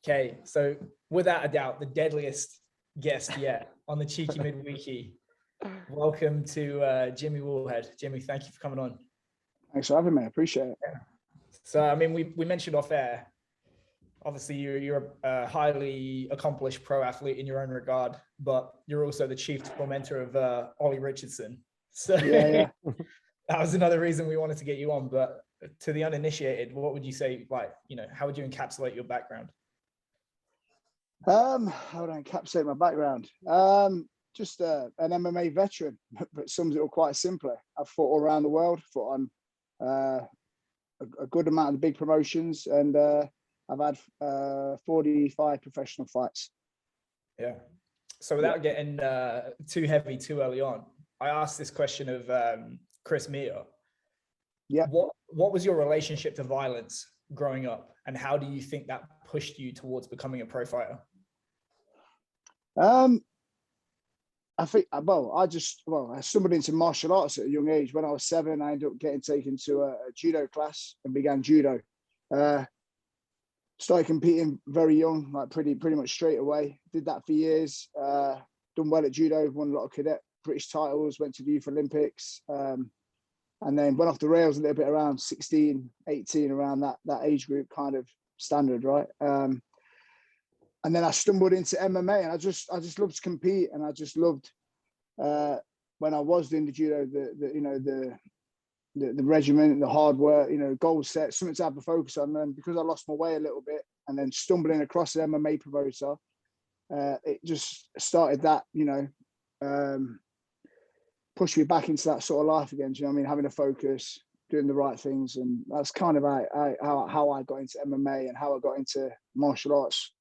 Okay, so without a doubt, the deadliest guest yet on the Cheeky Midweeky. Welcome to Jimmy Wallhead. Jimmy, thank you for coming on. Thanks for having me. I appreciate it. So, I mean, we mentioned off air, obviously you're a highly accomplished pro athlete in your own regard, but you're also the chief tormentor of Ollie Richardson. So yeah. That was another reason we wanted to get you on. But to the uninitiated, what would you say, like, how would you encapsulate your background? How would I encapsulate my background? Just an MMA veteran, but sums it all quite simply. I've fought all around the world, fought on a good amount of the big promotions, and I've had 45 professional fights. Yeah. So without getting too heavy too early on, I asked this question of Chris Meter. Yeah. What was your relationship to violence growing up, and how do you think that pushed you towards becoming a pro fighter? I think, I stumbled into martial arts at a young age. When I was 7, I ended up getting taken to a judo class and began judo. Started competing very young, like pretty much straight away. Did that for years. Done well at judo, won a lot of cadet British titles, went to the Youth Olympics, and then went off the rails a little bit around 16, 18, around that age group kind of standard, right? And then I stumbled into MMA, and I just loved to compete, and I just loved when I was doing the judo, the regimen, the hard work, goal set, something to have a focus on. And because I lost my way a little bit, and then stumbling across an MMA promoter, it just started that, pushed me back into that sort of life again. Do you know what I mean? Having a focus, doing the right things, and that's kind of how I got into MMA and how I got into martial arts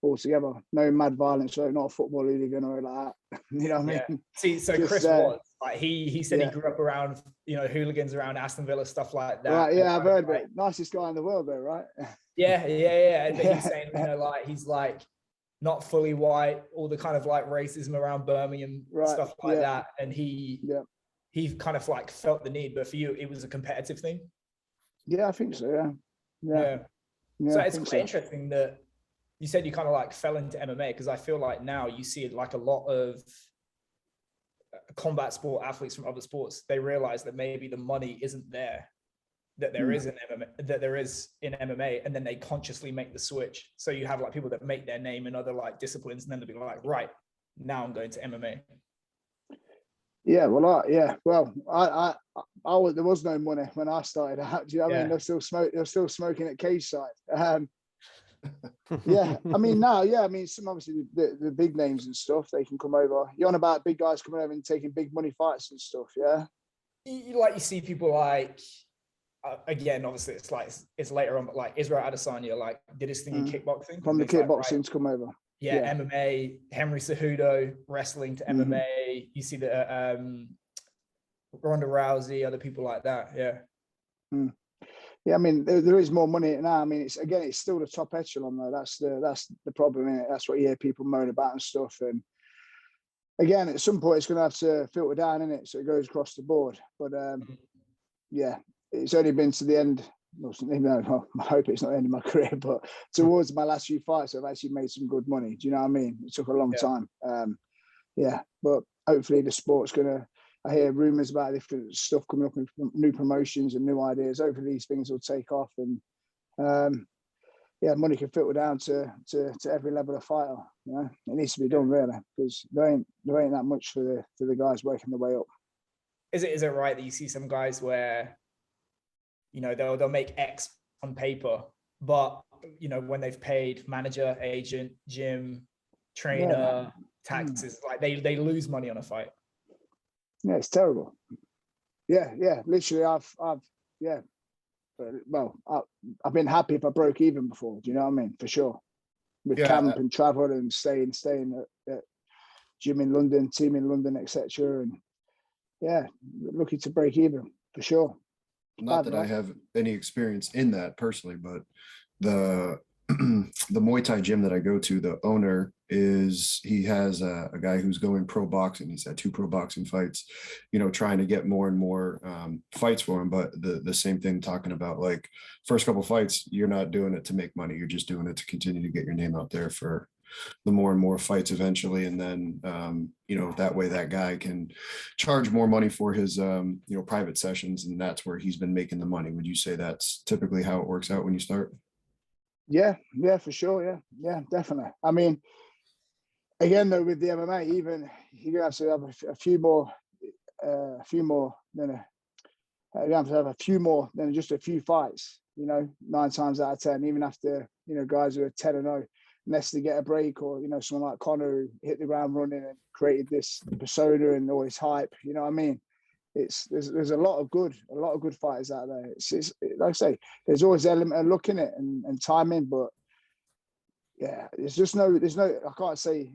altogether. No mad violence, so not a football hooligan or like that. You know what I mean? See, so just, Chris was like he said he grew up around hooligans around Aston Villa, stuff like that. Right, yeah, I've heard of it. Nicest guy in the world, though, right? Yeah. But he's saying he's like not fully white, all the kind of like racism around Birmingham, stuff like that, and he kind of like felt the need. But for you, it was a competitive thing. Yeah, I think so. Yeah. So it's quite interesting that you said you kind of like fell into MMA, because I feel like now you see like a lot of combat sport athletes from other sports, they realize that maybe the money isn't there, that there is in MMA, and then they consciously make the switch. So you have like people that make their name in other like disciplines, and then they'll be like, right, now I'm going to MMA. Yeah, well, I there was no money when I started out. Do you know what I mean? They're still smoking at cage side. I mean, now, some obviously the big names and stuff, they can come over. You're on about big guys coming over and taking big money fights and stuff, yeah? You see people like, again, obviously it's later on, but like Israel Adesanya, like did his thing in kickboxing. From the kickboxing to come over. Yeah, MMA, Henry Cejudo, wrestling to MMA. You see the Ronda Rousey, other people like that, Yeah, I mean, there is more money now. I mean, it's still the top echelon though. That's the problem, innit? That's what you hear people moan about and stuff. And again, at some point, it's going to have to filter down, innit? So it goes across the board. But it's only been to the end. I hope it's not the end of my career, but towards my last few fights, I've actually made some good money. Do you know what I mean? It took a long time. But hopefully the sport's going to. I hear rumors about different stuff coming up with new promotions and new ideas. Hopefully these things will take off, and money can filter down to every level of fighter. It needs to be done really, because there ain't that much for the guys working their way up. Is it right that you see some guys where they'll make X on paper, but when they've paid manager, agent, gym, trainer, taxes, like they lose money on a fight? Yeah, it's terrible. Yeah. Literally, I've been happy if I broke even before. Do you know what I mean? For sure. With camp and travel and staying at gym in London, team in London, etc. And lucky to break even for sure. Not that I have any experience in that personally, but the the Muay Thai gym that I go to, the owner he has a guy who's going pro boxing. He's had 2 pro boxing fights, trying to get more and more fights for him. But the same thing, talking about like first couple fights, you're not doing it to make money. You're just doing it to continue to get your name out there for the more and more fights eventually. And then, that way that guy can charge more money for his, private sessions. And that's where he's been making the money. Would you say that's typically how it works out when you start? Yeah, for sure. Yeah, definitely. I mean, again, though, with the MMA, even you're gonna have to have a few more than you have to have a few more than just a few fights. 9 times out of 10, even after guys who are 10-0, unless they get a break, or someone like Conor who hit the ground running and created this persona and all this hype. You know what I mean? There's a lot of good fighters out there. It's like I say, there's always an element of luck in it and timing, but yeah, there's no. I can't say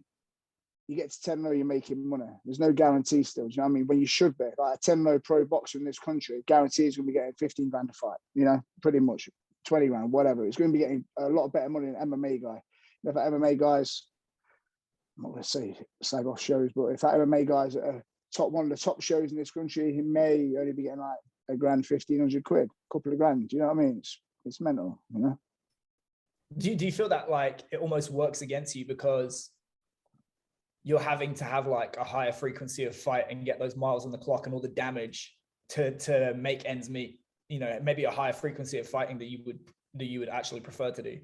you get to 10-0, you're making money. There's no guarantee still. Do you know what I mean? When you should be like a 10-0 pro boxer in this country, guarantees going to be getting 15 grand a fight. Pretty much 20 grand, whatever. It's going to be getting a lot better money than an MMA guy. If that MMA guys, I'm not going to say slag off shows, but if that MMA guys are one of the top shows in this country, he may only be getting like a grand, 1,500 quid, a couple of grand. Do you know what I mean? It's mental. Do you feel that like it almost works against you because you're having to have like a higher frequency of fight and get those miles on the clock and all the damage to make ends meet? Maybe a higher frequency of fighting that you would actually prefer to do.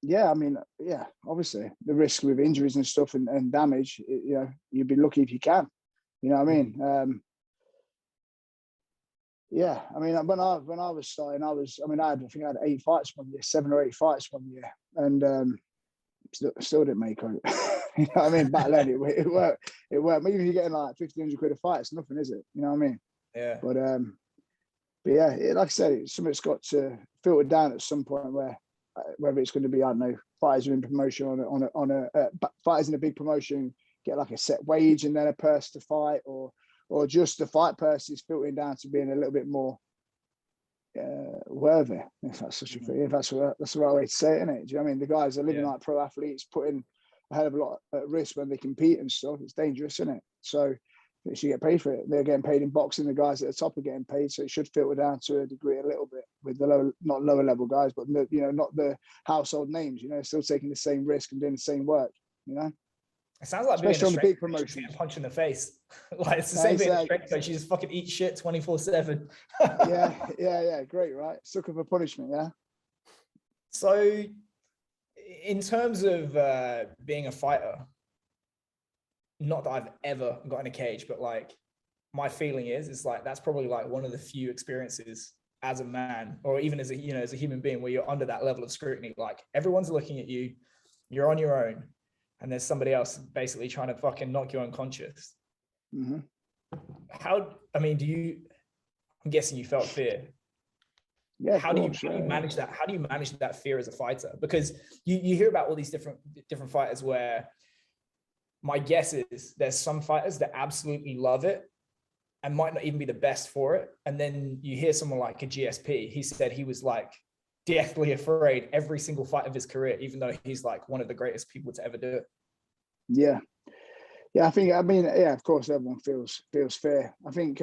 Yeah, I mean, yeah, obviously the risk with injuries and stuff and damage, you'd be lucky if you can. You know what I mean? Yeah, I mean, when I was starting, I think I had 8 fights one year, 7 or 8 fights one year, and still didn't make it. You know what I mean? Back then it worked. Maybe if you're getting like 1,500 quid a fight, it's nothing, is it? You know what I mean? Yeah. But yeah, like I said, something's got to filter down at some point where whether it's going to be, I don't know, fighters in promotion on a fighters in a big promotion get like a set wage and then a purse to fight, or just the fight purse is filtering down to being a little bit more worthy, if that's such a thing. If that's the right way to say it, isn't it? Do you know what I mean? The guys are living like pro athletes, putting a hell of a lot at risk when they compete and stuff. It's dangerous, isn't it? So they should get paid for it. They're getting paid in boxing. The guys at the top are getting paid, so it should filter down to a degree a little bit with the not lower level guys, but not the household names. Still taking the same risk and doing the same work. It sounds like especially on the big promotions, a punch in the face. Like it's the same thing. Strength coach, you just fucking eat shit 24/7. yeah, great, right? Sucker for punishment, yeah. So, in terms of being a fighter, not that I've ever got in a cage, but like my feeling is like that's probably like one of the few experiences as a man, or even as a as a human being, where you're under that level of scrutiny. Like everyone's looking at you, you're on your own, and there's somebody else basically trying to fucking knock you unconscious. Mm-hmm. I'm guessing you felt fear. Yeah. How do you manage that? How do you manage that fear as a fighter? Because you hear about all these different fighters where my guess is there's some fighters that absolutely love it and might not even be the best for it. And then you hear someone like a GSP, he said he was like deathly afraid every single fight of his career, even though he's like one of the greatest people to ever do it. Yeah. Of course everyone feels fear. I think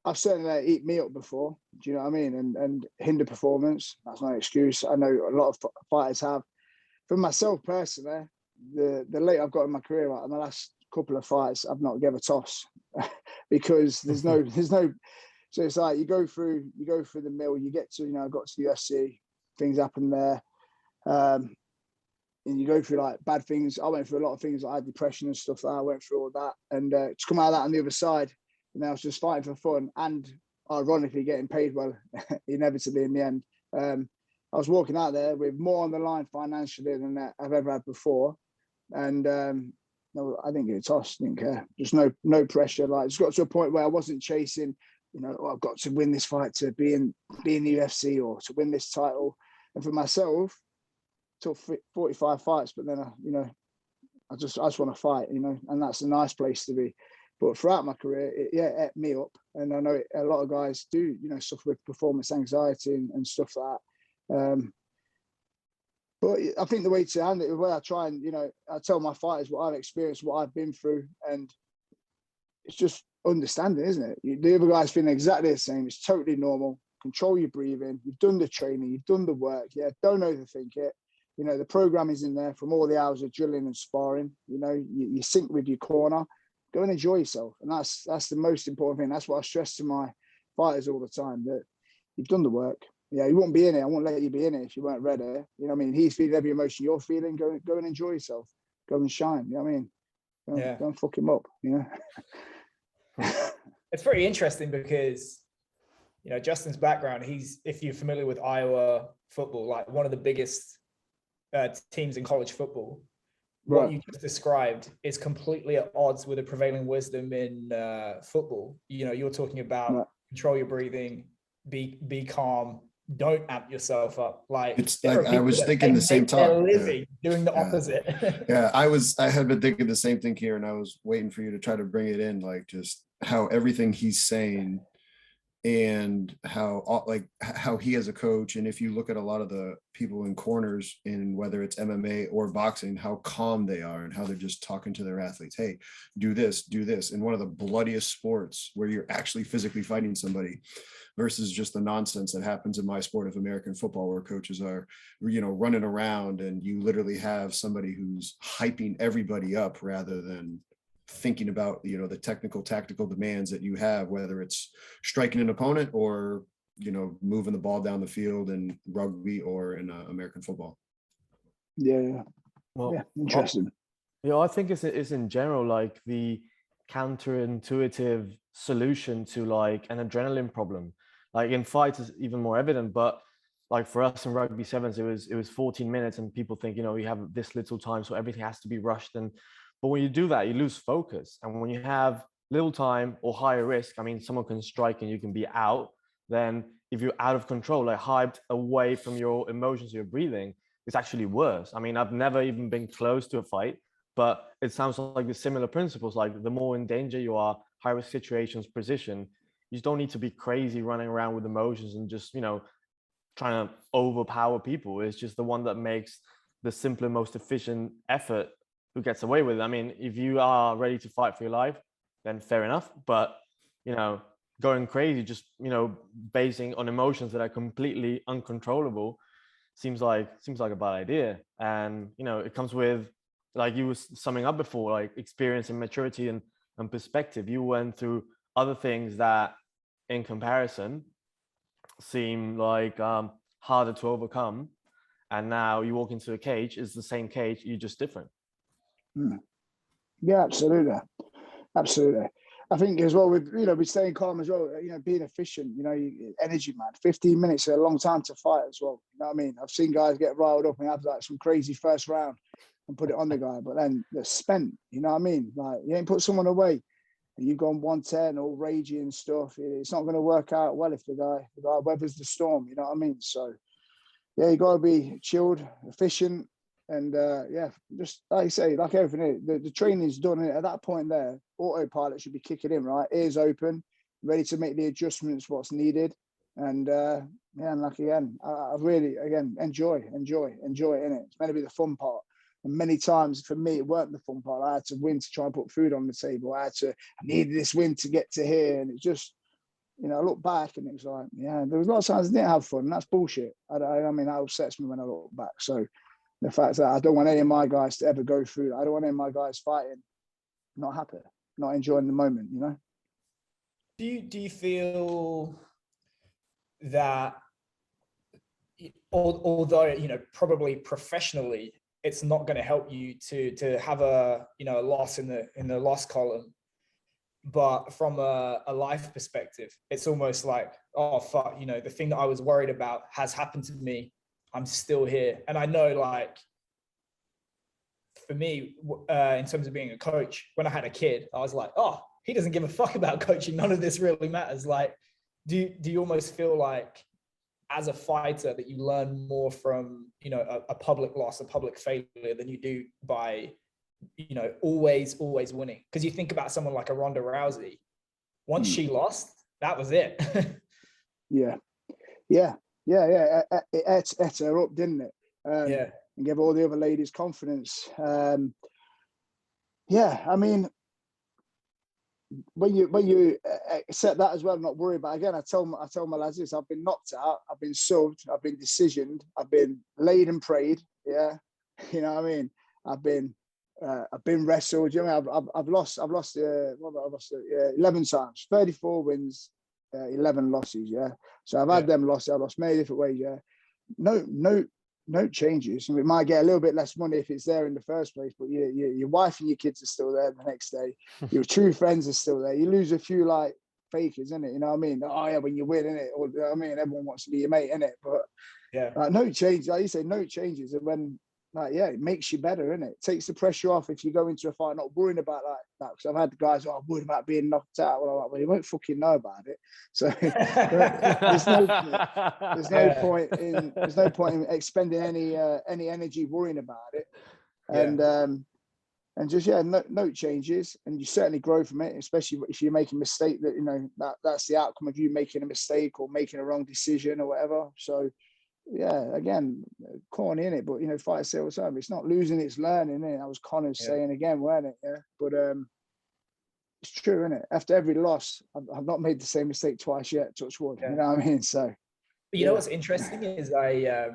I've certainly let it eat me up before. Do you know what I mean? And hinder performance. That's no excuse. I know a lot of fighters have. For myself personally, the late I've got in my career, like in the last couple of fights, I've not given a toss because there's no. So it's like you go through the mill. You get to I got to the UFC. Things happen there, and you go through like bad things. I went through a lot of things. I had depression and stuff. I went through all that, and to come out of that on the other side. And I was just fighting for fun and ironically getting paid well, inevitably in the end. I was walking out there with more on the line financially than I've ever had before. And no, I didn't give a toss, didn't care. Just no pressure. Like it's got to a point where I wasn't chasing, I've got to win this fight to be in the UFC or to win this title. And for myself, took 45 fights, but then I just want to fight, and that's a nice place to be. But throughout my career, it ate me up. And I know a lot of guys do, suffer with performance anxiety and stuff like that. But I think the way to handle it, the way I try and, I tell my fighters what I've experienced, what I've been through, and it's just understanding, isn't it? The other guys feeling exactly the same. It's totally normal. Control your breathing. You've done the training. You've done the work. Yeah, don't overthink it. The program is in there from all the hours of drilling and sparring. You sync with your corner. Go and enjoy yourself. And that's the most important thing. That's what I stress to my fighters all the time, that you've done the work. Yeah, you won't be in it. I won't let you be in it if you weren't ready. You know what I mean? He's feeling every emotion you're feeling. Go and enjoy yourself. Go and shine. You know what I mean? Don't fuck him up, It's pretty interesting because, Justin's background, if you're familiar with Iowa football, like one of the biggest teams in college football. What you just described is completely at odds with the prevailing wisdom in football. You're talking about control your breathing, be calm, don't amp yourself up. Like, it's like I was thinking the same time. They're living doing the opposite. I had been thinking the same thing here, and I was waiting for you to try to bring it in, like just how everything he's saying and how he as a coach, and if you look at a lot of the people in corners in whether it's MMA or boxing, how calm they are and how they're just talking to their athletes, hey, do this, in one of the bloodiest sports where you're actually physically fighting somebody, versus just the nonsense that happens in my sport of American football, where coaches are running around and you literally have somebody who's hyping everybody up rather than thinking about the technical tactical demands that you have, whether it's striking an opponent or moving the ball down the field in rugby or in American football. Interesting. I think it's in general like the counterintuitive solution to like an adrenaline problem. Like in fights is even more evident, but like for us in rugby sevens, it was 14 minutes and people think we have this little time, so everything has to be rushed. But when you do that, you lose focus. And when you have little time or higher risk, I mean, someone can strike and you can be out. Then if you're out of control, like hyped away from your emotions, your breathing, it's actually worse. I mean, I've never even been close to a fight, but it sounds like the similar principles. Like the more in danger you are, high risk situations, position, you don't need to be crazy running around with emotions and just, trying to overpower people. It's just the one that makes the simpler, most efficient effort who gets away with it. I mean, if you are ready to fight for your life, then fair enough. But, going crazy, just, basing on emotions that are completely uncontrollable seems like a bad idea. And, it comes with, like you were summing up before, like experience and maturity and perspective. You went through other things that in comparison seem like harder to overcome. And now you walk into a cage, it's the same cage, you're just different. Yeah, absolutely. I think as well with with staying calm as well, being efficient, energy, man. 15 minutes is a long time to fight as well. You know what I mean? I've seen guys get riled up and have like some crazy first round and put it on the guy, but then they're spent. You know what I mean? Like you ain't put someone away and you've gone 110 all ragey and stuff. It's not going to work out well if the guy weathers the storm. You know what I mean? So yeah, you got to be chilled, efficient. And just like you say, like everything, the training's done. And at that point there, autopilot should be kicking in, right? Ears open, ready to make the adjustments, what's needed. And and like again, I really, again, enjoy it, innit? It's meant to be the fun part. And many times for me, it weren't the fun part. I had to win to try and put food on the table. I needed this win to get to here. And it just, I look back and it was like, there was a lot of times I didn't have fun. And that's bullshit. I mean, that upsets me when I look back. So the fact that I don't want any of my guys to ever go through that. I don't want any of my guys fighting, not happy, not enjoying the moment, Do you feel that although, probably professionally, it's not going to help you to have a loss in the loss column, but from a life perspective, it's almost like, oh fuck, the thing that I was worried about has happened to me. I'm still here. And I know, like, for me, in terms of being a coach, when I had a kid, I was like, oh, he doesn't give a fuck about coaching. None of this really matters. Like, do you almost feel like as a fighter that you learn more from, a public loss, a public failure than you do by you know, always winning. Because you think about someone like a Ronda Rousey, once she lost, that was it. Yeah. It ate her up, didn't it? And gave all the other ladies confidence. I mean, when you accept that as well, not worry about it. Again, I tell my lads this: I've been knocked out, I've been subbed, I've been decisioned, I've been laid and prayed. Yeah, you know what I mean. I've been wrestled. You know, I've lost 11 times, 34 wins, 11 losses. Yeah, so I've had them losses. I've lost many different ways. Yeah, no changes. We might get a little bit less money if it's there in the first place, but your wife and your kids are still there the next day. Your true friends are still there. You lose a few like fakers, innit? You know what I mean? Oh yeah, when you win, innit? Or, you know what I mean? Everyone wants to be your mate, innit? But no change. Like you say, no changes. And when it makes you better, innit? It takes the pressure off if you go into a fight not worrying about that. Because I've had the guys, I'm worried about being knocked out. Well, I'm like, well, you won't fucking know about it. So there's no point in expending any energy worrying about it. And just no changes, and you certainly grow from it, especially if you make a mistake that, you know, that's the outcome of you making a mistake or making a wrong decision or whatever. So again, corny in it, but you know, fight say all the time, it's not losing, it's learning, innit? I was Connor's saying again, weren't it? But it's true, innit? After every loss, I've not made the same mistake twice yet, touch wood. You know what I mean? So but you know what's interesting is I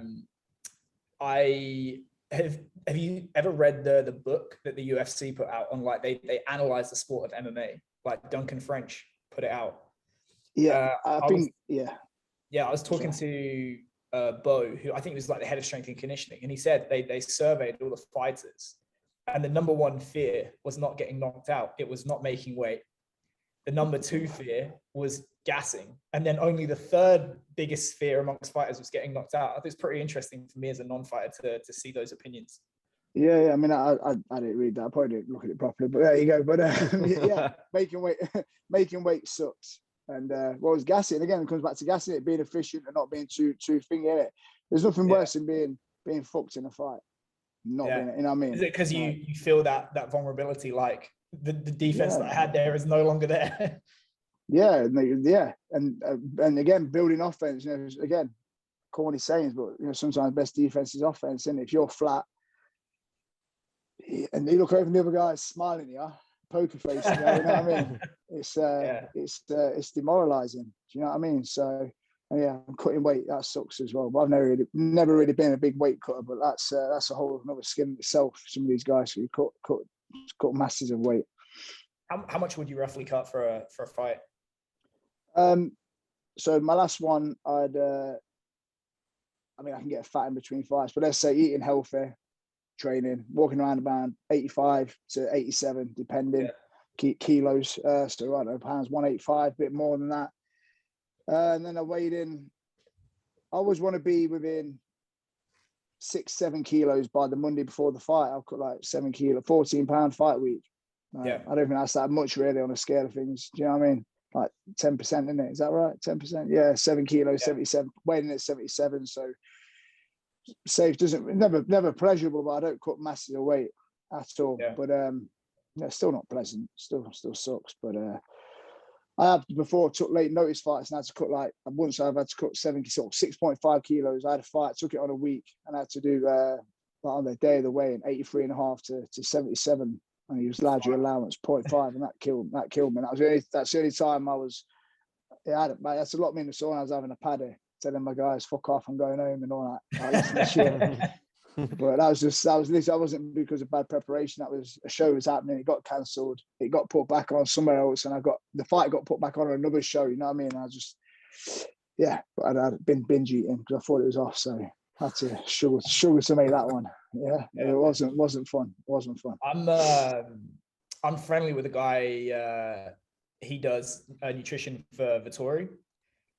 have you ever read the book that the UFC put out on, like, they analyze the sport of MMA, like Duncan French put it out. I was talking to Bo, who I think was like the head of strength and conditioning, and he said they surveyed all the fighters, and the number one fear was not getting knocked out. It was not making weight. The number two fear was gassing, and then only the third biggest fear amongst fighters was getting knocked out. I think it's pretty interesting for me as a non-fighter to see those opinions. I mean, I didn't read that. I probably didn't look at it properly, but there you go. But making weight sucks. And what was gassing? Again, it comes back to gassing, it being efficient and not being too thingy in it. There's nothing worse than being fucked in a fight. Not being, you know what I mean? Is it because you feel that vulnerability, like the defense that I had there is no longer there? And again, building offense. You know, again, corny sayings, but you know, sometimes best defense is offense. And if you're flat, and you look over the other guy smiling at you, poker face, you know what I mean? It's demoralizing. Do you know what I mean? So cutting weight, that sucks as well. But I've never really been a big weight cutter, but that's a whole another skin in itself. Some of these guys who cut masses of weight. How much would you roughly cut for a fight? So my last one, I can get fat in between fights, but let's say eating healthy, training, walking around about 85 to 87, depending kilos. So I don't know, pounds, 185, a bit more than that. And then I weighed in. I always want to be within 6-7 kilos by the Monday before the fight. I'll cut like 7 kilo, 14-pound fight week. I don't think that's that much really on a scale of things. Do you know what I mean? Like 10%, isn't it? Is that right? 10%? Yeah, 7 kilos, 77, weighing at 77. So safe, never pleasurable, but I don't cut masses of weight at all. But still not pleasant. Still sucks. But I have before took late notice fights and I had to cut once I've had to cut 6.5 kilos. I had a fight, took it on a week, and I had to do on the day of the weigh-in 83.5 to 77. And he was larger allowance 0.5, and that killed me. That's the only time I was. That's a lot. Me in the sauna, I was having a paddy, telling my guys, "Fuck off, I'm going home," and all that. Listen to shit. But that wasn't because of bad preparation. That was a show was happening. It got cancelled. It got put back on somewhere else, and the fight got put back on another show. You know what I mean? But I'd been binge eating because I thought it was off, so I had to struggle to make that one. It wasn't fun. It wasn't fun. I'm friendly with a guy. He does nutrition for Vittori,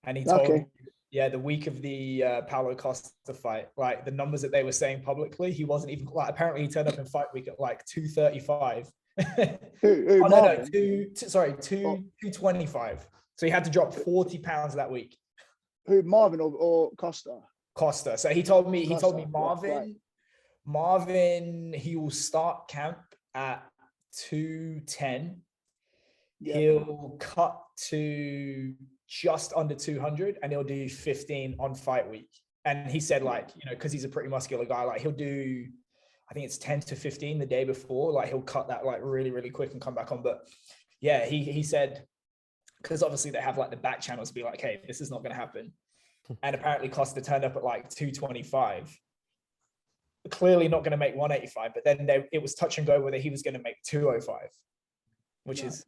and he told me, the week of the Paulo Costa fight, like the numbers that they were saying publicly, he wasn't even like. Apparently, he turned up in fight week at like 235. 225. So he had to drop 40 pounds that week. Who, Marvin or Costa? Costa. So he told me Marvin, he will start camp at 210. Yeah. He'll cut to just under 200 and he'll do 15 on fight week. And he said, like, you know, because he's a pretty muscular guy, like he'll do, I think it's 10 to 15 the day before, like he'll cut that like really, really quick and come back on. But yeah, he said, because obviously they have like the back channels to be like, hey, this is not going to happen. And apparently Costa turned up at like 225. Clearly not going to make 185, but then it was touch and go whether he was going to make 205, which is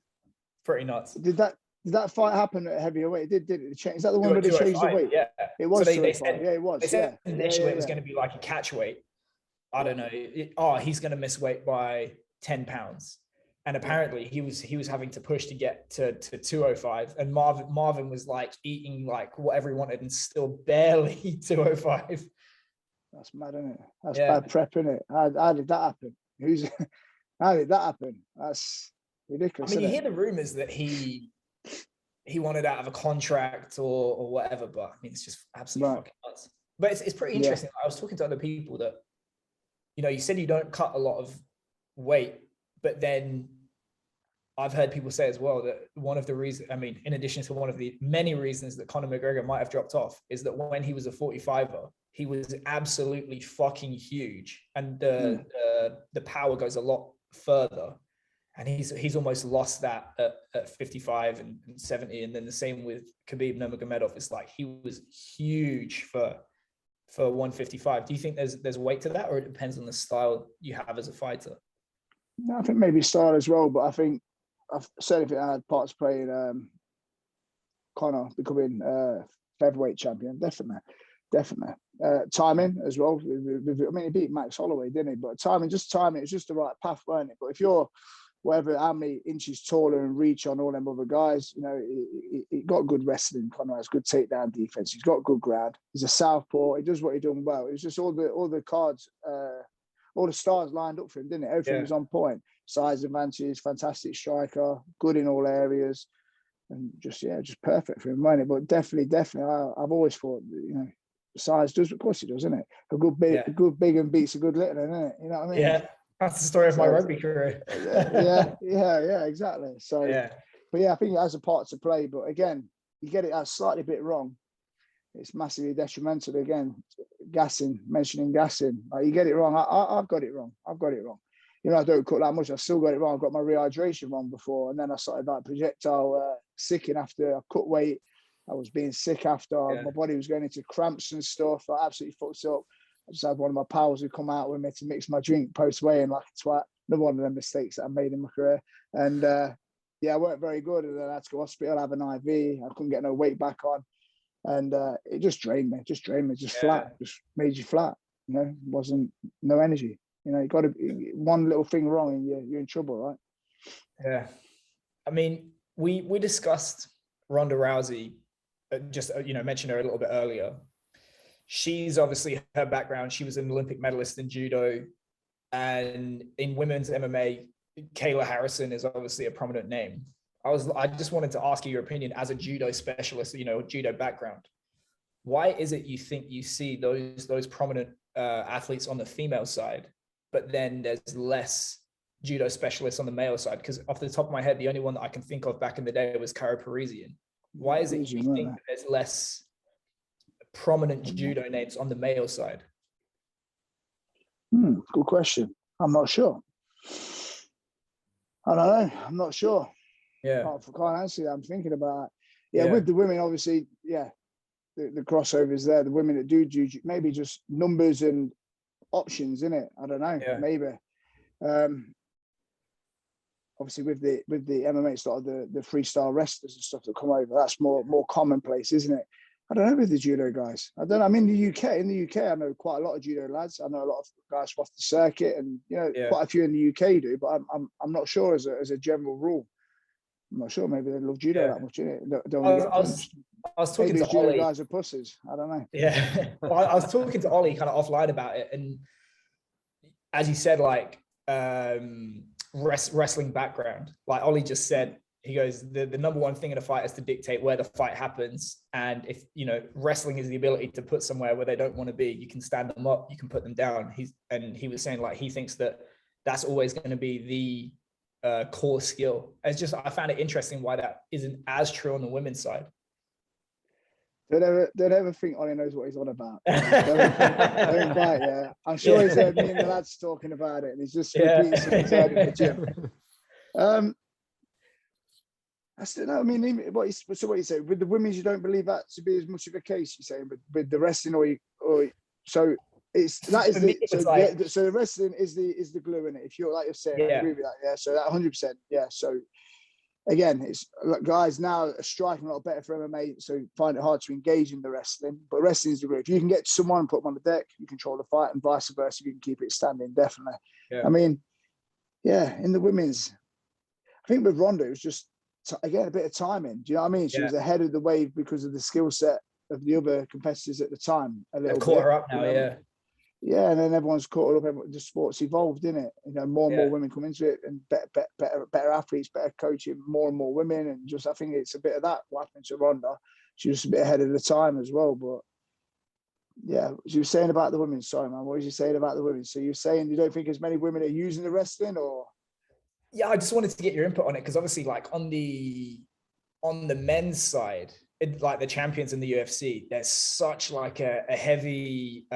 pretty nuts. Did that fight happen at heavyweight? Did it change? Is that the one where they changed the weight? Yeah, it was. So they said, yeah, it was. They said initially it was yeah. going to be like a catch weight. I don't know. He's going to miss weight by 10 pounds. And apparently he was having to push to get to 205. And Marvin was like eating like whatever he wanted and still barely 205. That's mad, isn't it? That's bad prep, isn't it? How did that happen? How did that happen? That's ridiculous. I mean, you hear the rumors that he wanted out of a contract or whatever, but I mean, it's just absolutely fucking nuts. But it's pretty interesting. I was talking to other people that, you know, you said you don't cut a lot of weight, but then I've heard people say as well that one of the reasons, I mean, in addition to one of the many reasons that Conor McGregor might have dropped off, is that when he was a 45er, he was absolutely fucking huge, and the power goes a lot further. And he's almost lost that at 55 and 70. And then the same with Khabib Nurmagomedov. It's like he was huge for 155. Do you think there's weight to that, or it depends on the style you have as a fighter? No, I think maybe style as well, but I think I've certainly think I had part to play in Conor becoming featherweight champion. Definitely. Timing as well. I mean, he beat Max Holloway, didn't he? But timing, it's just the right path, weren't it? But if you're how many inches taller and reach on all them other guys, you know, he got good wrestling. Conor has good takedown defense. He's got good ground. He's a southpaw. He does what he's done well. It's just all the cards, all the stars lined up for him, didn't it? Everything was on point. Size advantage, fantastic striker, good in all areas, and just perfect for him, wasn't it? But definitely, I've always thought, you know, size does, of course it does, isn't it? A good big and beats a good little, isn't it? You know what I mean? Yeah, that's the story of my rugby career. yeah, exactly. So, but yeah, I think it has a part to play. But again, you get it slightly bit wrong, it's massively detrimental. Again, mentioning gassing, like you get it wrong. I've got it wrong. You know, I don't cook that much. I still got it wrong. I got my rehydration wrong before, and then I started like projectile sicking after I cut weight. I was being sick after. My body was going into cramps and stuff. I absolutely fucked up. I just had one of my pals who come out with me to mix my drink post-weigh-in like a twat. Another one of them mistakes that I made in my career. And I weren't very good. And then I had to go to hospital, have an IV. I couldn't get no weight back on. And it just drained me, flat, just made you flat. You know, wasn't no energy. You know, you got to one little thing wrong and you're in trouble, right? Yeah. I mean, we discussed Ronda Rousey, mentioned her a little bit earlier. She's obviously, her background, she was an Olympic medalist in judo, and in women's MMA, Kayla Harrison is obviously a prominent name. I just wanted to ask you your opinion as a judo specialist, you know, judo background. Why is it you think you see those prominent athletes on the female side, but then there's less judo specialists on the male side? Because off the top of my head, the only one that I can think of back in the day was Kara Parisian. Why is it you think that there's less prominent judo names on the male side? Good question. I'm not sure. I don't know. I'm not sure. Yeah. Can't answer that. I'm thinking about it. With the women, obviously, the crossovers there, the women that do judo, maybe just numbers and options in it. I don't know. Maybe. Obviously with the MMA sort of the freestyle wrestlers and stuff that come over, that's more commonplace, isn't it? I don't know with the judo guys. I don't know. I'm in the UK. In the UK, I know quite a lot of judo lads. I know a lot of guys off the circuit, and you know, quite a few in the UK do. But I'm not sure as a general rule. I'm not sure. Maybe they love judo that much, innit? I was talking to judo Ollie. Guys are pussies. I don't know. Yeah. Well, I was talking to Ollie kind of offline about it, and as you said, like wrestling background, like Ollie just said, he goes, the number one thing in a fight is to dictate where the fight happens. And if, you know, wrestling is the ability to put somewhere where they don't want to be, you can stand them up, you can put them down. He was saying, like, he thinks that that's always going to be the core skill. It's just, I found it interesting why that isn't as true on the women's side. Don't ever think Ollie knows what he's on about. Don't bite, yeah. I'm sure he's heard me and the lads talking about it, and he's just repeating something he's heard in the gym. I still know. I mean, what you say with the women's, you don't believe that to be as much of a case. You're saying, but with the wrestling, or so it's that is the so, like, so the wrestling is the glue in it. If you're like you're saying, I agree with that. Yeah, so that 100%. Yeah, so. Again, it's guys now are striking a lot better for MMA, so find it hard to engage in the wrestling. But wrestling is the great. If you can get someone and put them on the deck, you control the fight, and vice versa. You can keep it standing, definitely. Yeah. I mean, yeah, in the women's, I think with Ronda, it was just again a bit of timing. Do you know what I mean? She was ahead of the wave because of the skill set of the other competitors at the time. A little caught her up now, yeah. Yeah, and then everyone's caught up. The sport's evolved, isn't it? You know, more and more women come into it, and better athletes, better coaching, more and more women, and just I think it's a bit of that. What happened to Ronda? She was a bit ahead of the time as well. But yeah, you were saying about the women. Sorry, man. What was you saying about the women? So you're saying you don't think as many women are using the wrestling, or? Yeah, I just wanted to get your input on it because obviously, like on the men's side, like the champions in the UFC, there's such like a heavy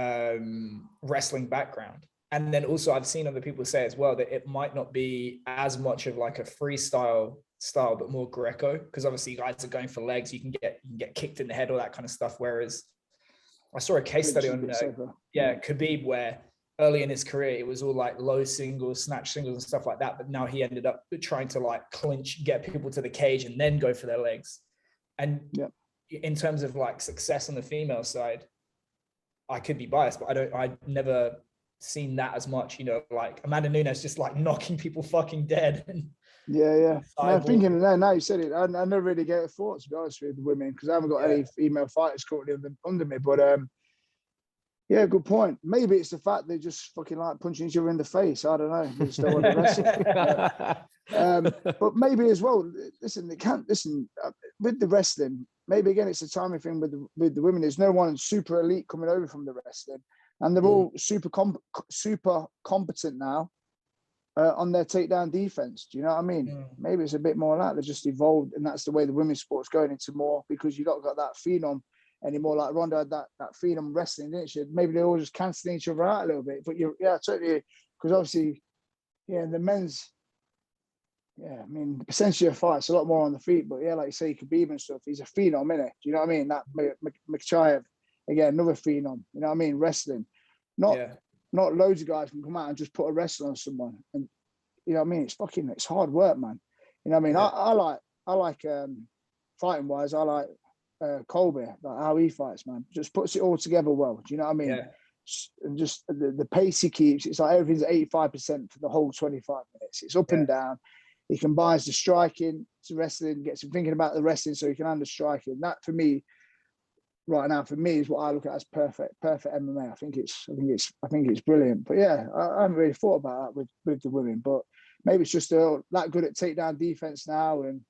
wrestling background. And then also I've seen other people say as well that it might not be as much of like a freestyle style, but more Greco, because obviously guys are going for legs. You can get kicked in the head, all that kind of stuff. Whereas I saw a case study on Khabib, where early in his career it was all like low singles, snatch singles and stuff like that. But now he ended up trying to like clinch, get people to the cage and then go for their legs. And in terms of like success on the female side, I could be biased, but I've never seen that as much, you know, like Amanda Nunes just like knocking people fucking dead. No, I'm thinking now you said it, I never really gave a thought, to be honest with the women, because I haven't got any female fighters currently under me, but yeah, good point. Maybe it's the fact they just fucking like punching each other in the face. I don't know. They just don't want to wrestle. But maybe as well, listen, with the wrestling, maybe again, it's a timing thing with the women. There's no one super elite coming over from the wrestling, and they're all super competent now on their takedown defense. Do you know what I mean? Maybe it's a bit more like they're just evolved, and that's the way the women's sport's going into more, because you got that phenom anymore. Like Ronda had that phenom wrestling, didn't she? Maybe they're all just cancelling each other out a little bit. But totally, because obviously, the men's. Yeah, I mean, the percentage of fights a lot more on the feet, but like you say, Khabib and stuff, he's a phenom, innit? Do you know what I mean? That Makhachev, again, another phenom. You know what I mean? Wrestling, not loads of guys can come out and just put a wrestle on someone, and you know what I mean? It's hard work, man. You know what I mean? I like fighting wise, I like Colby, like how he fights, man. Just puts it all together well. Do you know what I mean? Yeah. And just the pace he keeps, it's like everything's 85% for the whole 25 minutes. It's up and down. He combines the striking to wrestling, gets him thinking about the wrestling so he can under striking. That for me, right now, is what I look at as perfect MMA. I think it's brilliant. But yeah, I haven't really thought about that with the women. But maybe it's just that good at takedown defense now, and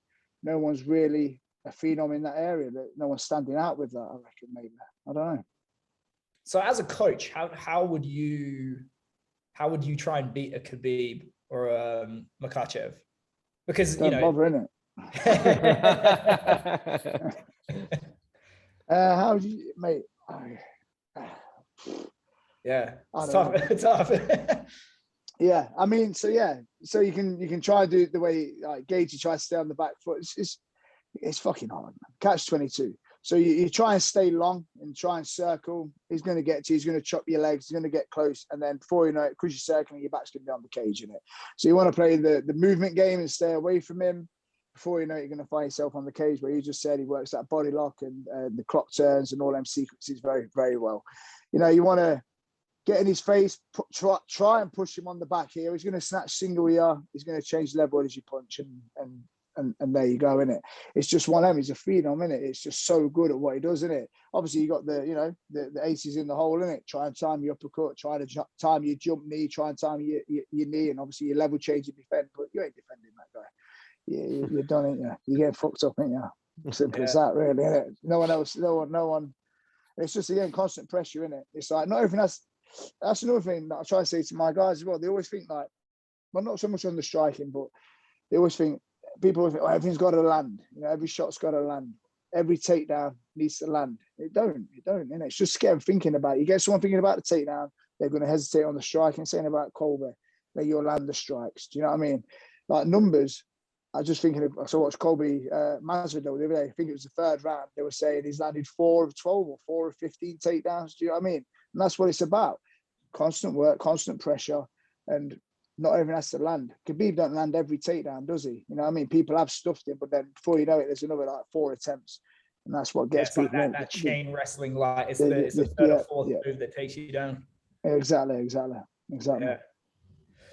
no one's really a phenom in that area. That no one's standing out with that. I reckon maybe. I don't know. So as a coach, how would you try and beat a Khabib or a Makhachev? Because don't bother, innit? How would you, mate? It's tough. Yeah, I mean, so you can try and do it the way like Gagey tries to stay on the back foot. It's fucking hard, man. Catch 22. So you try and stay long and try and circle. He's going to get to you. He's going to chop your legs. He's going to get close. And then before you know it, because you're circling, your back's going to be on the cage, in it. So you want to play the movement game and stay away from him. Before you know it, you're going to find yourself on the cage, where you just said he works that body lock and the clock turns and all them sequences very, very well. You know, you want to get in his face, try and push him on the back here. He's going to snatch single here. He's going to change level as you punch, and there you go, innit? It's just one of them. He's a phenom, innit? It's just so good at what he does, innit? Obviously, you got the aces in the hole, innit? Try and time your uppercut, try to time your jump knee, try and time your knee, and obviously your level change and defend, but you ain't defending that guy. You're done, ain't you? You get fucked up, ain't you? Simple as that, really, innit? No one. It's just, again, constant pressure, innit? It's like, not everything that's another thing that I try to say to my guys as well. They always think like, well, not so much on the striking, but they always think, people always think, oh, everything's got to land. You know, every shot's got to land. Every takedown needs to land. It don't, innit? It's just scary thinking about it. You get someone thinking about the takedown, they're going to hesitate on the strike, and saying about Colby, that you'll land the strikes. Do you know what I mean? Like numbers, I was just thinking of, I watched Colby Masvidal the other day. I think it was the third round. They were saying he's landed 4 of 12 or 4 of 15 takedowns. Do you know what I mean? And that's what it's about. Constant work, constant pressure, and not everyone has to land. Khabib don't land every takedown, does he? You know what I mean? People have stuffed him, but then before you know it, there's another like 4 attempts. And that's what gets people like that chain wrestling, like it's the third or fourth move that takes you down. Exactly. Yeah.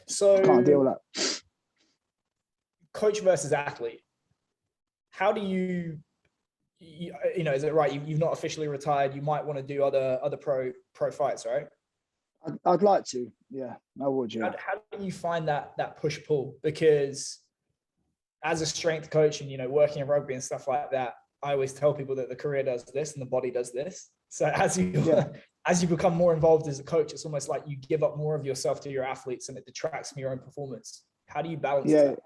So I can't deal with that. Coach versus athlete. How do you know, is it right? You've not officially retired. You might want to do other pro fights, right? I'd like to. Yeah, I would. Yeah. How do you find that push pull? Because as a strength coach and, you know, working in rugby and stuff like that, I always tell people that the career does this and the body does this. So as you become more involved as a coach, it's almost like you give up more of yourself to your athletes and it detracts from your own performance. How do you balance that?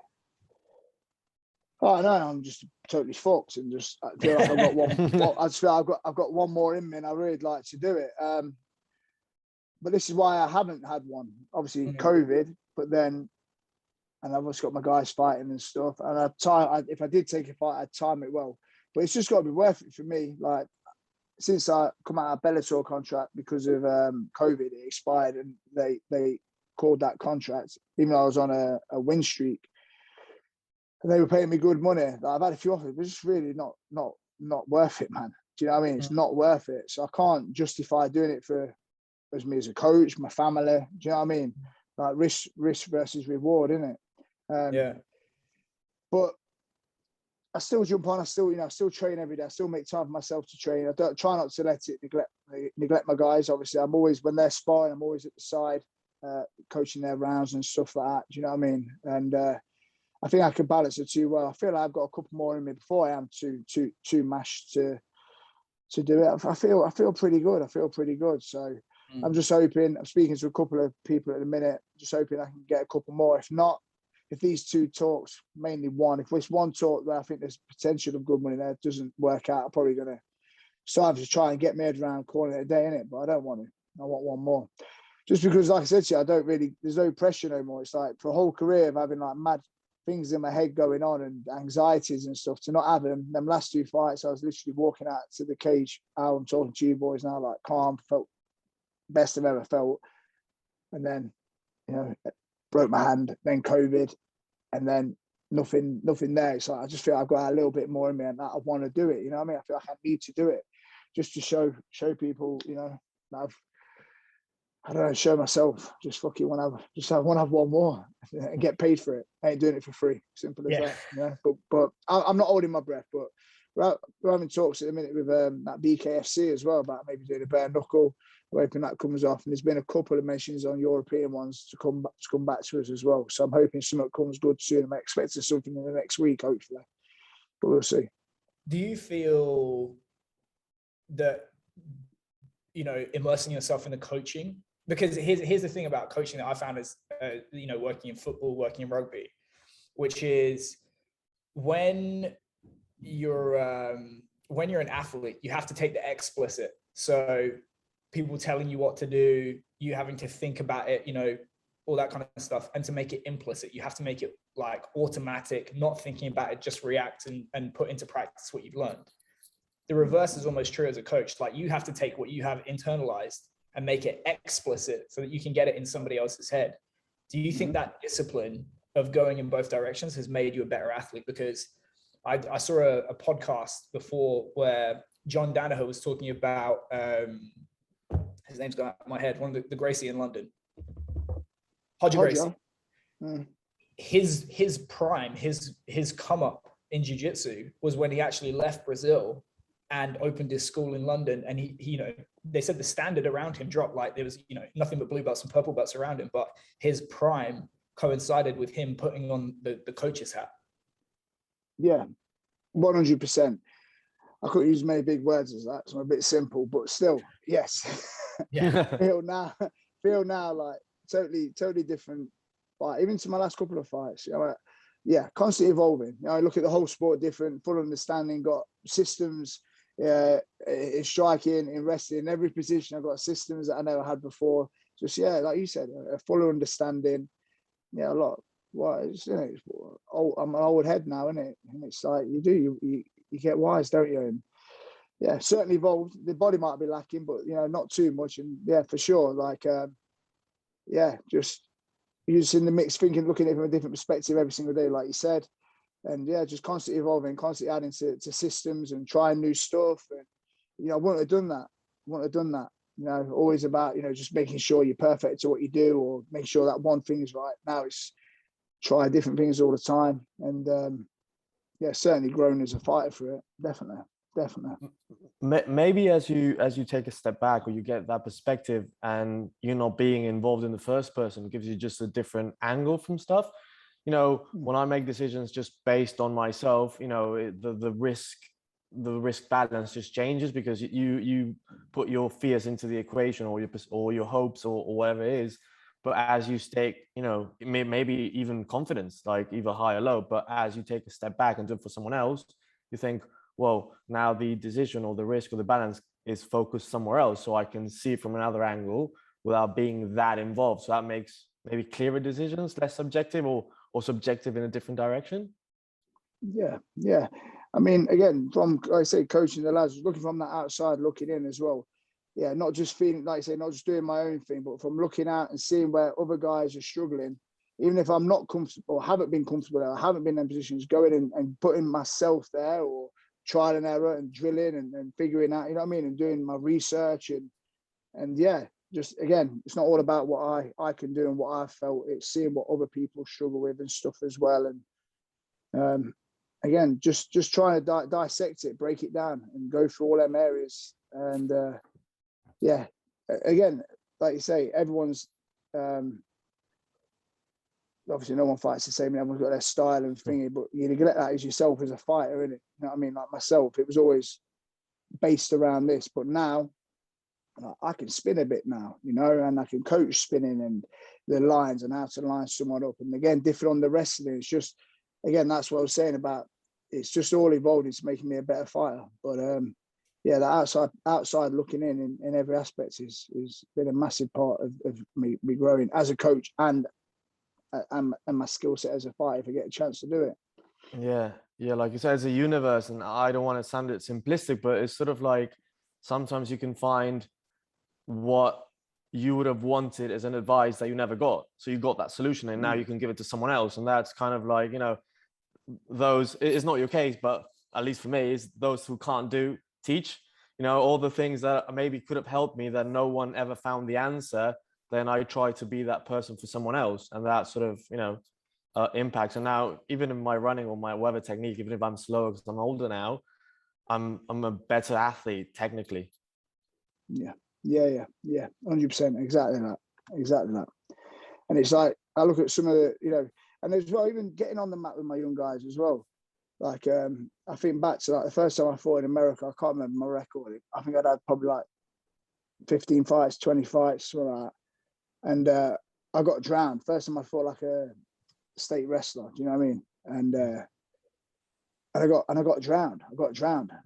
Oh no, I'm just totally fucked, and just I feel like I've got one. I just feel I've got one more in me, and I really like to do it. But this is why I haven't had one. Obviously, COVID, but then, and I've also got my guys fighting and stuff. And if I did take a fight, I'd time it well. But it's just got to be worth it for me. Like, since I come out of Bellator contract because of COVID, it expired, and they called that contract, even though I was on a win streak. And they were paying me good money. I've had a few offers, but it's just really not worth it, man. Do you know what I mean? It's not worth it. So I can't justify doing it for me as a coach, my family. Do you know what I mean? Like risk versus reward, isn't it? But I still jump on. I still train every day. I still make time for myself to train. I don't try not to let it neglect my guys. Obviously, I'm always, when they're sparring, I'm always at the side, coaching their rounds and stuff like that. Do you know what I mean? And I think I can balance it too well. I feel like I've got a couple more in me before I am too mashed to do it. I feel pretty good. I feel pretty good. So I'm just hoping. I'm speaking to a couple of people at the minute. Just hoping I can get a couple more. If not, if these 2 talks, mainly one, if it's one talk where I think there's potential of good money there, doesn't work out, I'm probably gonna start to try and get my head around calling it a day, innit? But I don't want to. I want one more. Just because, like I said to you, there's no pressure no more. It's like for a whole career of having like mad things in my head going on and anxieties and stuff, to not have them last 2 fights, I was literally walking out to the cage. How I'm talking to you boys now, like calm, felt best I've ever felt. And then, you know, broke my hand, then COVID, and then nothing there. So I just feel I've got a little bit more in me and that I want to do it. You know what I mean? I feel like I need to do it just to show people, you know, that I don't know, show myself. Just fucking want to have one more and get paid for it. I ain't doing it for free. Simple as that. Yeah. But I'm not holding my breath. But we're having talks at the minute with that BKFC as well about maybe doing a bare knuckle. We're hoping that comes off. And there's been a couple of mentions on European ones to come back to us as well. So I'm hoping something comes good soon. I'm expecting something in the next week, hopefully. But we'll see. Do you feel that, you know, immersing yourself in the coaching? Because here's the thing about coaching that I found is, you know, working in football, working in rugby, which is when you're an athlete, you have to take the explicit. So people telling you what to do, you having to think about it, you know, all that kind of stuff. And to make it implicit, you have to make it like automatic, not thinking about it, just react and put into practice what you've learned. The reverse is almost true as a coach. Like you have to take what you have internalized and make it explicit so that you can get it in somebody else's head. Do you think that discipline of going in both directions has made you a better athlete? Because I saw a podcast before where John Danaher was talking about, his name's gone out of my head, one of the Gracie in London. Hodger Gracie. His prime, his come up in jiu-jitsu was when he actually left Brazil and opened his school in London. And he, you know, they said the standard around him dropped, like there was, you know, nothing but blue belts and purple belts around him, but his prime coincided with him putting on the coach's hat. Yeah, 100%. I couldn't use many big words as that, so I'm a bit simple, but still, yes. Yeah. feel now like totally different fight, even to my last couple of fights. You know, yeah, constantly evolving. You know, I look at the whole sport different, full understanding, got systems, in striking, in wrestling, in every position. I've got systems that I never had before. Just, yeah, like you said, a fuller understanding. Yeah, a lot. Well, it's, you know, I'm an old head now, isn't it? And it's like you get wise, don't you? And yeah, certainly evolved. The body might be lacking, but you know, not too much. And yeah, for sure, like yeah, just using the mix, thinking, looking at it from a different perspective every single day, like you said. And yeah, just constantly evolving, constantly adding to systems and trying new stuff. And you know, I wouldn't have done that. You know, always about, you know, just making sure you're perfect to what you do, or make sure that one thing is right. Now it's try different things all the time. And yeah, certainly grown as a fighter for it. Definitely. Maybe as you take a step back, or you get that perspective, and you're not being involved in the first person, gives you just a different angle from stuff. You know, when I make decisions just based on myself, you know, the risk balance just changes, because you put your fears into the equation, or your hopes, or whatever it is. But as you stake, you know, maybe even confidence, like either high or low, but as you take a step back and do it for someone else, you think, well, now the decision or the risk or the balance is focused somewhere else, so I can see it from another angle without being that involved. So that makes maybe clearer decisions, less subjective, or subjective in a different direction. Yeah. I mean, again, from, like I say, coaching the lads, looking from that outside, looking in as well. Yeah, not just feeling, like I say, not just doing my own thing, but from looking out and seeing where other guys are struggling. Even if I'm not comfortable, or haven't been comfortable, or haven't been in positions, going in and putting myself there, or trial and error and drilling and figuring out, you know what I mean, and doing my research and yeah, just again, it's not all about what I can do and what I felt. It's seeing what other people struggle with and stuff as well. And again, just trying to dissect it, break it down, and go through all them areas. And yeah, again, like you say, everyone's obviously no one fights the same, and everyone's got their style and thingy, but you neglect that as yourself as a fighter, innit? You know what I mean? Like myself, it was always based around this, but now I can spin a bit now, you know, and I can coach spinning and the lines and how to line someone up. And again, different on the wrestling. It's just, again, that's what I was saying about, it's just all evolved into making me a better fighter. But yeah, the outside looking in every aspect is been a massive part of me growing as a coach and my skill set as a fighter, if I get a chance to do it. Yeah, like you said, it's a universe, and I don't want to sound it simplistic, but it's sort of like sometimes you can find what you would have wanted as an advice that you never got, so you got that solution, and now you can give it to someone else. And that's kind of like, you know, those, it's not your case, but at least for me, is those who can't do teach, you know, all the things that maybe could have helped me that no one ever found the answer, then I try to be that person for someone else. And that sort of, you know, impacts. And now even in my running or my whatever technique, even if I'm slower because I'm older now, I'm a better athlete technically. Yeah 100%. Exactly that. And it's like, I look at some of the, you know, and as well, even getting on the mat with my young guys as well. Like I think back to like the first time I fought in America, I can't remember my record. I think I'd had probably like 15 fights, 20 fights, something like that. And I got drowned. First time I fought like a state wrestler, do you know what I mean? And I got drowned.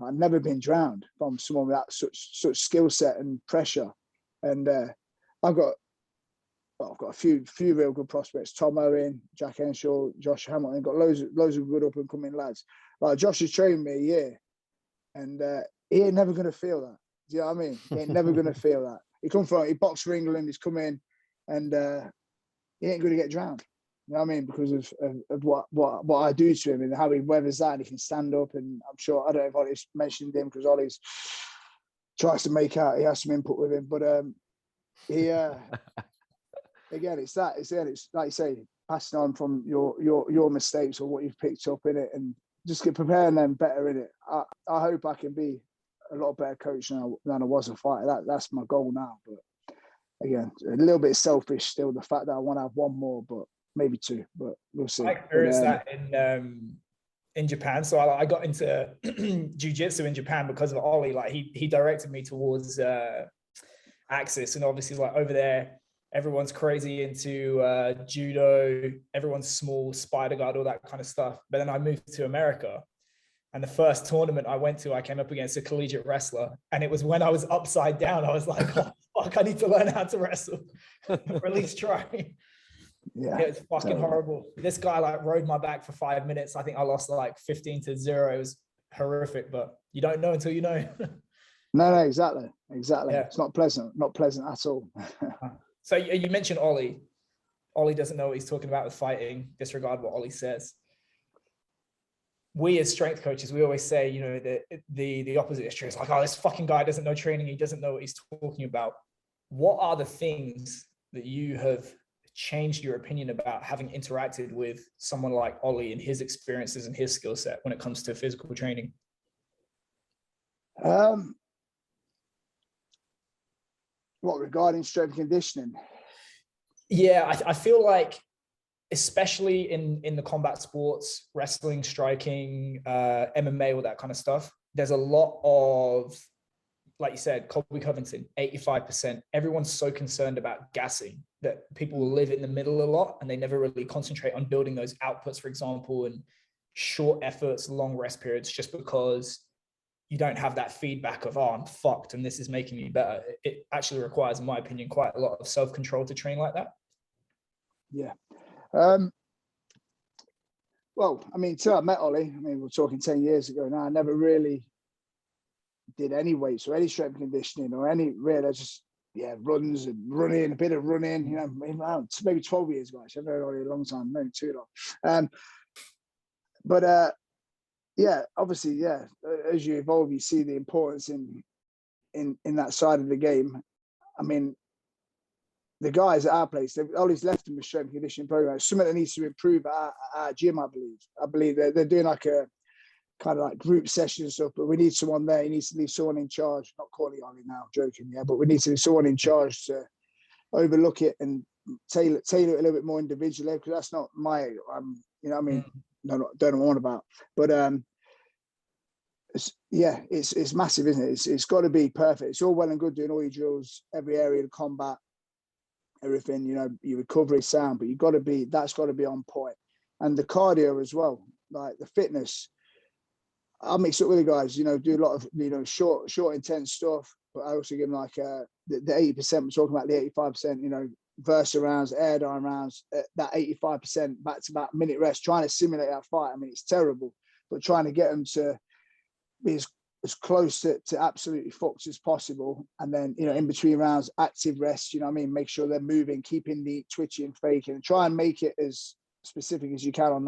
I've never been drowned from someone with that such skill set and pressure. And I've got a few real good prospects: Tom Owen, Jack Henshaw, Josh Hamilton. Got loads of good up and coming lads. Like Josh has trained me a year, and he ain't never gonna feel that. Do you know what I mean? He ain't never gonna feel that. He boxed for England. He's come in, and he ain't gonna get drowned. You know what I mean? Because of what I do to him and how he weathers that, and he can stand up. And I'm sure, I don't know if Ollie's mentioned him, because Ollie's tries to make out he has some input with him, but he again, it's like you say, passing on from your mistakes or what you've picked up in it, and just get preparing them better in it. I hope I can be a lot better coach now than I was a fighter. That's my goal now. But again, a little bit selfish still, the fact that I want to have one more, but maybe two, but we'll see. I experienced that in Japan. So I got into jiu-jitsu in Japan because of Ollie. Like he directed me towards Axis, and obviously like over there, Everyone's crazy into judo. Everyone's small, spider guard, all that kind of stuff. But then I moved to America, and the first tournament I went to, I came up against a collegiate wrestler, and it was when I was upside down. I was like, "Oh fuck, I need to learn how to wrestle, or at least try." Yeah, it was fucking horrible. This guy like rode my back for 5 minutes. I think I lost like 15-0. It was horrific, but you don't know until you know. No, exactly. Yeah. It's not pleasant at all. So you mentioned Ollie. Ollie doesn't know what he's talking about with fighting. Disregard what Ollie says. We as strength coaches, we always say, you know, the opposite is true. It's like, oh, this fucking guy doesn't know training. He doesn't know what he's talking about. What are the things that you have changed your opinion about having interacted with someone like Ollie and his experiences and his skill set when it comes to physical training? What, regarding strength and conditioning? Yeah, I feel like, especially in the combat sports, wrestling, striking, MMA, all that kind of stuff, there's a lot of, like you said, Colby Covington, 85%. Everyone's so concerned about gassing that people will live in the middle a lot, and they never really concentrate on building those outputs, for example, and short efforts, long rest periods, just because you don't have that feedback of, oh, I'm fucked and this is making me better. It actually requires, in my opinion, quite a lot of self-control to train like that. Yeah. Well, I mean, till I met Ollie, I mean, we're talking 10 years ago now, I never really did any weights or any strength conditioning or any really, I just, runs and running, a bit of running, you know, maybe 12 years ago, actually. I've known Ollie a long time, maybe too long. But obviously, as you evolve, you see the importance in that side of the game. I mean, the guys at our place, Ollie's left them with strength and conditioning program. It's something that needs to improve at our gym, I believe. I believe they're doing like a kind of like group session and stuff, but we need someone there. He needs to leave someone in charge. Not calling Ollie now, joking, but we need to be someone in charge to overlook it and tailor it a little bit more individually, because that's not my, you know what I mean? Don't know what I'm on about. But it's massive, isn't it? It's got to be perfect. It's all well and good doing all your drills, every area of combat, everything, you know, your recovery sound, but that's got to be on point. And the cardio as well, like the fitness. I'll mix it with the guys, you know, do a lot of, you know, short, intense stuff, but I also give them like the 80%, we're talking about the 85%, you know, Versa rounds, air dying rounds, that 85% back-to-back minute rest, trying to simulate that fight. I mean, it's terrible, but trying to get them to be as close to absolutely fucked as possible. And then, you know, in between rounds, active rest, you know what I mean? Make sure they're moving, keeping the twitching, faking, and try and make it as specific as you can on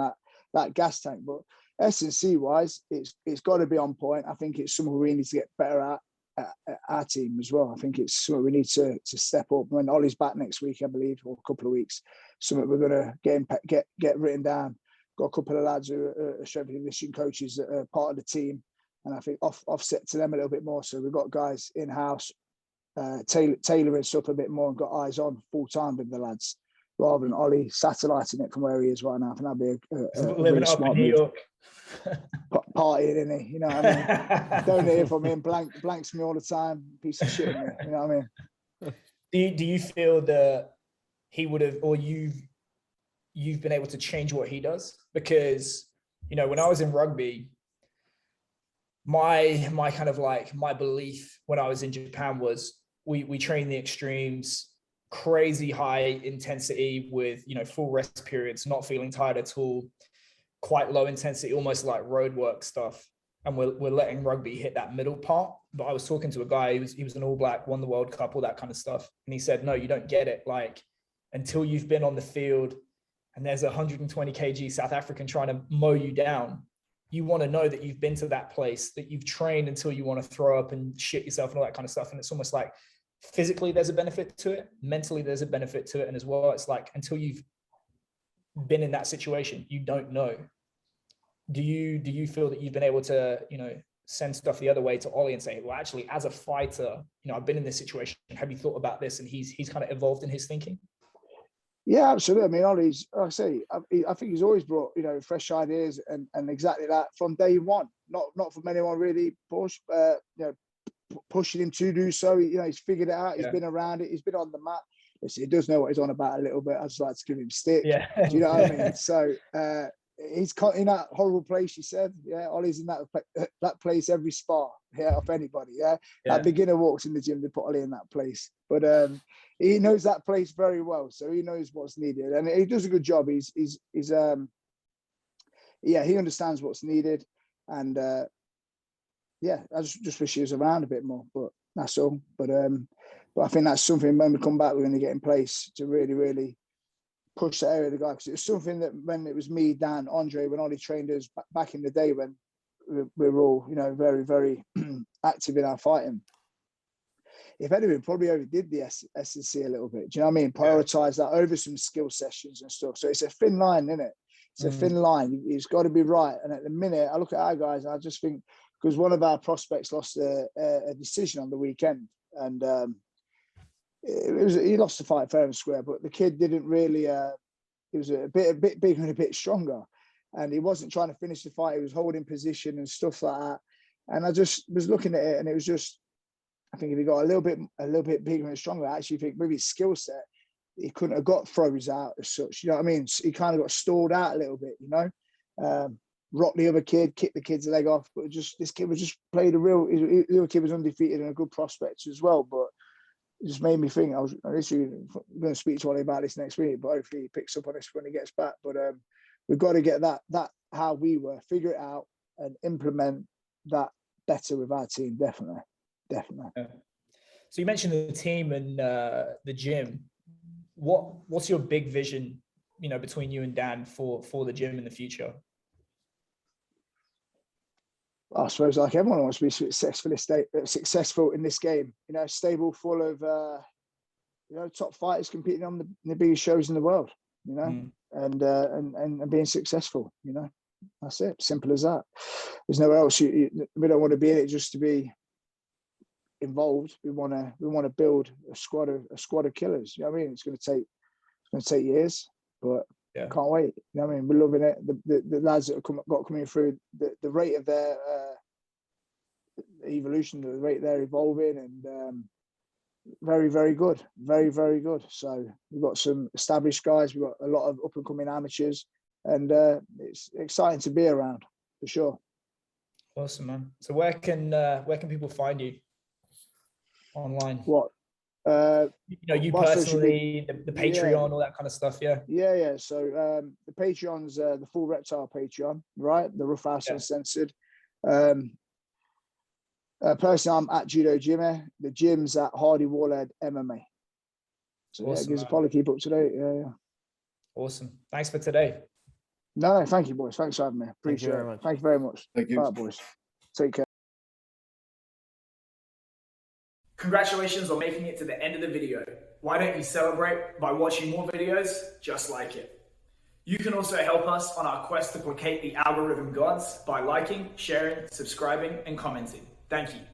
that gas tank. But S&C wise, it's got to be on point. I think it's something we need to get better at our team as well. I think it's something we need to step up. When Ollie's back next week, I believe, or a couple of weeks, something we're going to get written down. Got a couple of lads who are strength and conditioning coaches that are part of the team, and I think offset to them a little bit more. So we've got guys in house tailoring stuff a bit more and got eyes on full time with the lads, rather than Ollie satelliting it from where he is right now. I think that'd be a living really up smart in New move. York. Partying, isn't he? You know what I mean? Don't hear from him. Blanks me all the time. Piece of shit. Me, you know what I mean? Do you feel that he would have, or you've been able to change what he does? Because, you know, when I was in rugby, my kind of like my belief when I was in Japan was we train the extremes, crazy high intensity with, you know, full rest periods, not feeling tired at all, quite low intensity, almost like road work stuff. And we're letting rugby hit that middle part. But I was talking to a guy, he was an All Black, won the World Cup, all that kind of stuff. And he said, no, you don't get it. Like, until you've been on the field and there's a 120 kg South African trying to mow you down, you want to know that you've been to that place, that you've trained until you want to throw up and shit yourself and all that kind of stuff. And it's almost like physically there's a benefit to it. Mentally, there's a benefit to it. And as well, it's like, until you've been in that situation, you don't know. Do you feel that you've been able to, you know, send stuff the other way to Ollie and say, well, actually, as a fighter, you know, I've been in this situation. Have you thought about this? And he's kind of evolved in his thinking. Yeah, absolutely. I mean, Ollie's, like I say, I think he's always brought, you know, fresh ideas and exactly that from day one. Not from anyone really pushing him to do so. You know, he's figured it out. He's Yeah. been around it. He's been on the mat. Listen, he does know what he's on about a little bit. I just like to give him stick. Yeah. Do you know what I mean? So he's caught in that horrible place, you said. Yeah, Ollie's in that place every spar, yeah, of anybody. Yeah. That beginner walks in the gym, they put Ollie in that place. But he knows that place very well. So he knows what's needed. And he does a good job. Yeah, he understands what's needed. And yeah, I just wish he was around a bit more, but that's all. But I think that's something when we come back, we're going to get in place to really, really push that area of the guy. Because it was something that when it was me, Dan, Andre, when Ollie trained us back in the day when we were all, you know, very, very active in our fighting. If anything, probably overdid the S&C a little bit. Do you know what I mean? Prioritize that over some skill sessions and stuff. So it's a thin line, isn't it? It's a thin line. It's got to be right. And at the minute, I look at our guys and I just think, because one of our prospects lost a decision on the weekend, and he lost the fight fair and square, but the kid didn't really. He was a bit bigger and a bit stronger, and he wasn't trying to finish the fight. He was holding position and stuff like that. And I just was looking at it, and it was just, I think if he got a little bit bigger and stronger, I actually think maybe his skill set, he couldn't have got throws out as such. You know what I mean? He kind of got stalled out a little bit. You know. Rocked the other kid, kicked the kid's leg off, but just this kid was just played a real. The other kid was undefeated and a good prospect as well. But it just made me think. I was literally going to speak to Ollie about this next week, but hopefully he picks up on this when he gets back. But we've got to get that how we were, figure it out, and implement that better with our team. Definitely. Yeah. So you mentioned the team and the gym. What's your big vision? You know, between you and Dan for the gym in the future. I suppose like everyone wants to be successful in this game, you know, stable, full of, you know, top fighters competing on the biggest shows in the world, you know, and being successful, you know, that's it. Simple as that. There's nowhere else. We don't want to be in it just to be involved. We want to build a squad of killers. You know what I mean? It's going to take years, but yeah. Can't wait. You know what I mean? We're loving it. The lads that got coming through, the rate of their evolution, the rate they're evolving, and very, very good. Very, very good. So we've got some established guys. We've got a lot of up and coming amateurs, and it's exciting to be around for sure. Awesome, man. So where can people find you online? What? You know, you personally, the Patreon, all that kind of stuff. Yeah. So the Patreon's the Full Reptile Patreon, right? The Rough House Uncensored. Personally, I'm at Judo Jimmy. The gym's at Hardy Woolhead MMA. So awesome, gives a follow, keep up to date. Yeah. Awesome. Thanks for today. No, thank you, boys. Thanks for having me. Appreciate it. Thank you very much. Thank you. All right, boys. Take care. Congratulations on making it to the end of the video. Why don't you celebrate by watching more videos just like it? You can also help us on our quest to placate the algorithm gods by liking, sharing, subscribing, and commenting. Thank you.